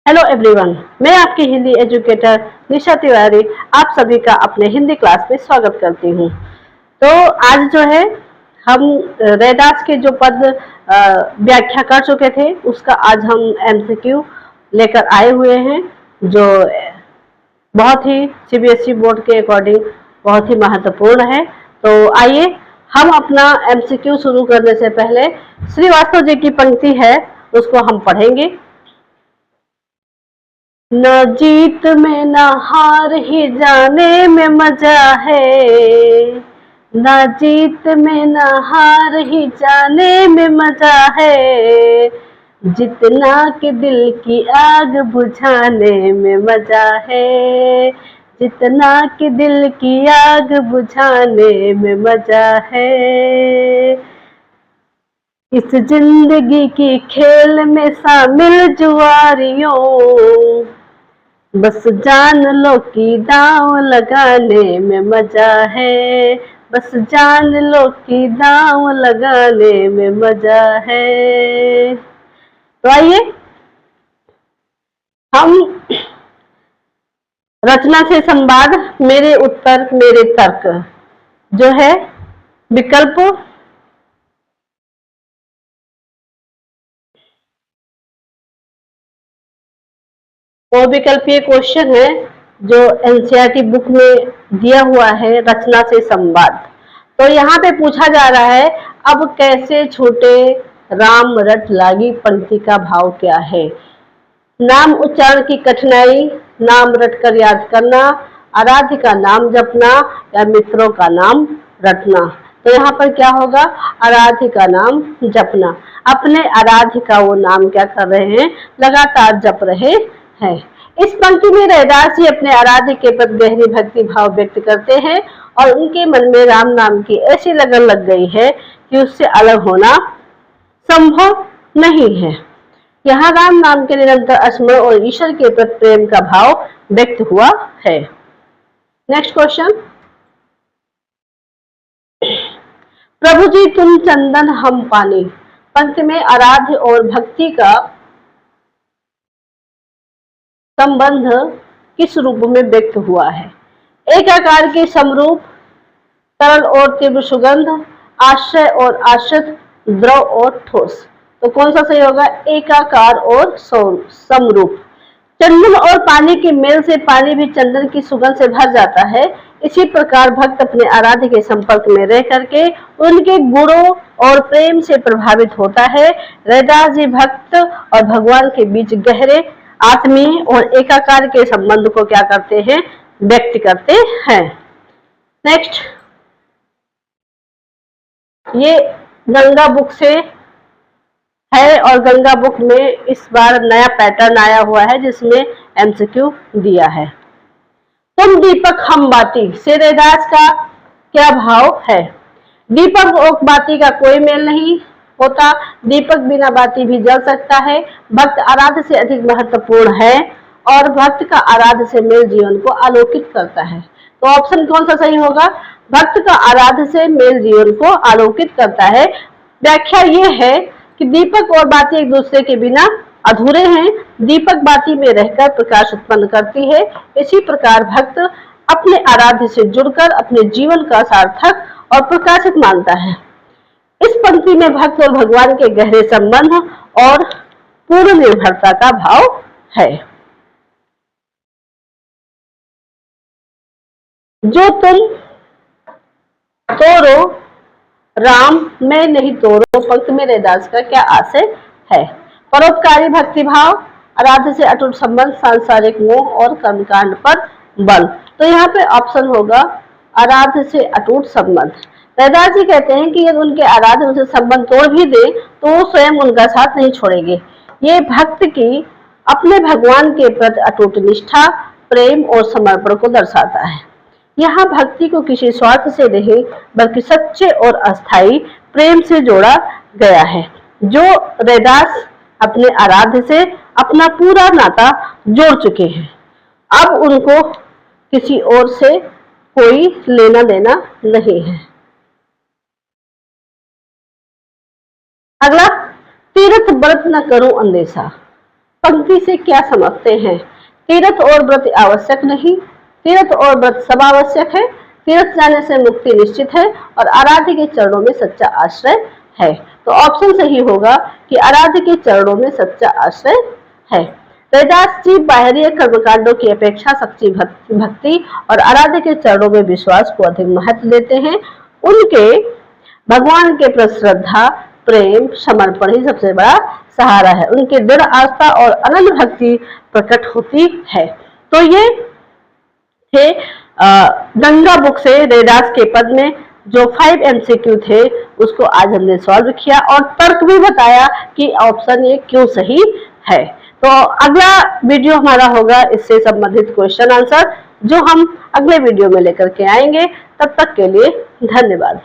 Hello everyone, मैं आपकी Hindi educator निशा तिवारी आप सभी का अपने हिंदी क्लास में स्वागत करती हूँ। तो आज जो है हम रैदास के जो पद व्याख्या कर चुके थे उसका आज हम एमसीक्यू लेकर आए हुए हैं, जो बहुत ही सीबीएसई बोर्ड के अकॉर्डिंग बहुत ही महत्वपूर्ण है। तो आइए हम अपना एमसीक्यू शुरू करने से पहले श्रीवास्तव जी की पंक्ति है उसको हम पढ़ेंगे। न जीत में न हार ही जाने में मजा है, न जीत में न हार ही जाने में मजा है, जितना कि दिल की आग बुझाने में मजा है, जितना कि दिल की आग बुझाने में मजा है। इस जिंदगी की खेल में शामिल जुआरियों, बस जान लो कि दांव लगाने में मजा है, बस जान लो कि दांव लगाने में मजा है। तो आइए हम रचना से संवाद मेरे उत्तर मेरे तर्क जो है विकल्प वो विकल्पीय क्वेश्चन है जो एनसीईआरटी बुक में दिया हुआ है, रचना से संवाद। तो यहाँ पे पूछा जा रहा है, अब कैसे छोटे राम रट लागी पंक्ति का भाव क्या है। नाम उच्चारण की कठिनाई, नाम रट कर याद करना, आराध्य का नाम जपना या मित्रों का नाम रटना। तो यहाँ पर क्या होगा, आराध्य का नाम जपना। अपने आराध्य का वो नाम क्या कर रहे हैं, लगातार जप रहे हैं। इस पंक्ति में रैदास जी अपने आराध्य के प्रति गहरी भक्ति भाव व्यक्त करते हैं और उनके मन में राम नाम की ऐसी लगन लग गई है कि उससे अलग होना संभव नहीं है। यहाँ राम नाम के निरंतर स्मरण और ईश्वर के प्रति प्रेम का भाव व्यक्त हुआ है। नेक्स्ट क्वेश्चन, प्रभु जी तुम चंदन हम पानी पंक्ति में आराध्य और भक्ति का संबंध किस रूप में व्यक्त हुआ है। एक आकार के समरूप, तरल और तीव्र सुगंध, आश्रय और आश्रित, द्रव और ठोस। तो कौन सा सही होगा, एकाकार और समरूप। चंदन और पानी के मेल से पानी भी चंदन की सुगंध से भर जाता है। इसी प्रकार भक्त अपने आराध्य के संपर्क में रह करके उनके गुणों और प्रेम से प्रभावित होता है। रैदास जी भक्त और भगवान के बीच गहरे आत्मीय और एकाकार के संबंध को क्या करते हैं, व्यक्त करते हैं। नेक्स्ट, ये गंगा बुक से है और गंगा बुक में इस बार नया पैटर्न आया हुआ है जिसमें एमसीक्यू दिया है। तुम दीपक हम बाती से रैदास का क्या भाव है। दीपक और बाती का कोई मेल नहीं होता, दीपक बिना बाती भी जल सकता है। भक्त आराध्य से अधिक महत्वपूर्ण है और भक्त का आराध्य से मेल जीवन को आलोकित करता है। तो ऑप्शन कौन सा सही होगा, भक्त का आराध्य से मेल जीवन को आलोकित करता है। व्याख्या ये है कि दीपक और बाती एक दूसरे के बिना अधूरे हैं। दीपक बाती में रहकर प्रकाश उत्पन्न करती है। इसी प्रकार भक्त अपने आराध्य से जुड़कर अपने जीवन का सार्थक और प्रकाशित मानता है। इस पंक्ति में भक्त और भगवान के गहरे संबंध और पूर्ण निर्भरता का भाव है। जो तुम तोड़ो राम मैं नहीं तोड़ो पंक्ति में रैदास का क्या आशय है। परोपकारी भक्ति भाव, आराध्य से अटूट संबंध, सांसारिक मोह और कर्मकांड पर बल। तो यहाँ पे ऑप्शन होगा आराध्य से अटूट संबंध। रैदास जी कहते हैं कि यदि उनके आराध्य उनसे संबंध तोड़ भी दे तो वो स्वयं उनका साथ नहीं छोड़ेंगे। ये भक्त की अपने भगवान के प्रति अटूट निष्ठा, प्रेम और समर्पण को दर्शाता है। यहाँ भक्ति को किसी स्वार्थ से नहीं बल्कि सच्चे और अस्थायी प्रेम से जोड़ा गया है। जो रैदास अपने आराध्य से अपना पूरा नाता जोड़ चुके हैं, अब उनको किसी और से कोई लेना देना नहीं है। अगला, तीर्थ व्रत न करूं अंदेशा पंक्ति से क्या समझते हैं? तीर्थ और व्रत आवश्यक नहीं, तीर्थ और व्रत सब आवश्यक है, तीर्थ जाने से मुक्ति निश्चित है और आराध्य के चरणों में सच्चा आश्रय है। तो ऑप्शन सही होगा कि आराध्य के चरणों में सच्चा आश्रय है। रैदास जी बाहरी कर्मकांडों की अपेक्षा सच्ची भक्ति और आराध्य के चरणों में विश्वास को अधिक महत्व देते हैं। उनके भगवान के प्रति श्रद्धा, प्रेम, समर्पण ही सबसे बड़ा सहारा है। उनकी दृढ़ आस्था और अनंत भक्ति प्रकट होती है। तो ये थे गंगा बुक से रैदास के पद में जो 5 MCQ थे उसको आज हमने सॉल्व किया और तर्क भी बताया कि ऑप्शन ये क्यों सही है। तो अगला वीडियो हमारा होगा इससे संबंधित क्वेश्चन आंसर जो हम अगले वीडियो में लेकर के आएंगे। तब तक के लिए धन्यवाद।